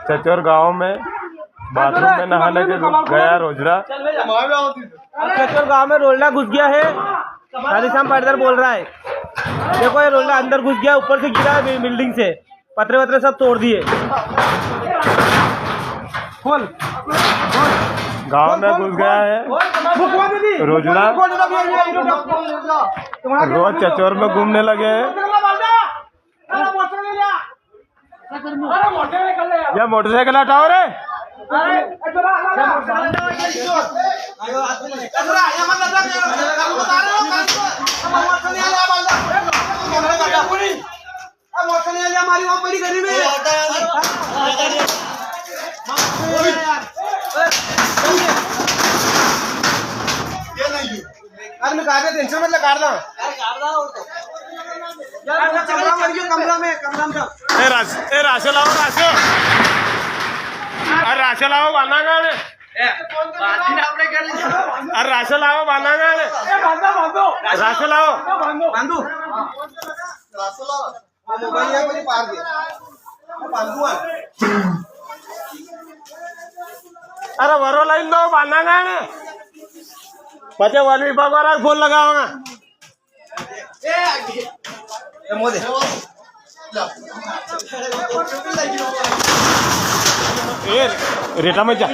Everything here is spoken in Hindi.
चचोर गांव में बाथरूम में नहाने के गया रोजड़ा। चचोर गांव में रोजड़ा घुस गया है। राधेश्याम पाटीदार बोल रहा है, देखो ये रोजड़ा अंदर घुस गया, ऊपर से गिरा है बिल्डिंग से, पत्रे वत्रे सब तोड़ दिए। गांव में घुस गया है रोजड़ा। रोज चचोर में घूमने लगे हैं। या मोटरसाइकिल हटाओ रे। टेंशन मतलब काट दो राशो लाओ राशो लाओ बांधा गाने। अरे राशो लाओ बांधा गाने। राशो लाओ अरे वरो लाइन दो बांधा गाने। पचे वन विभाग वाला फोन लगाओगा। रेटा मत जा।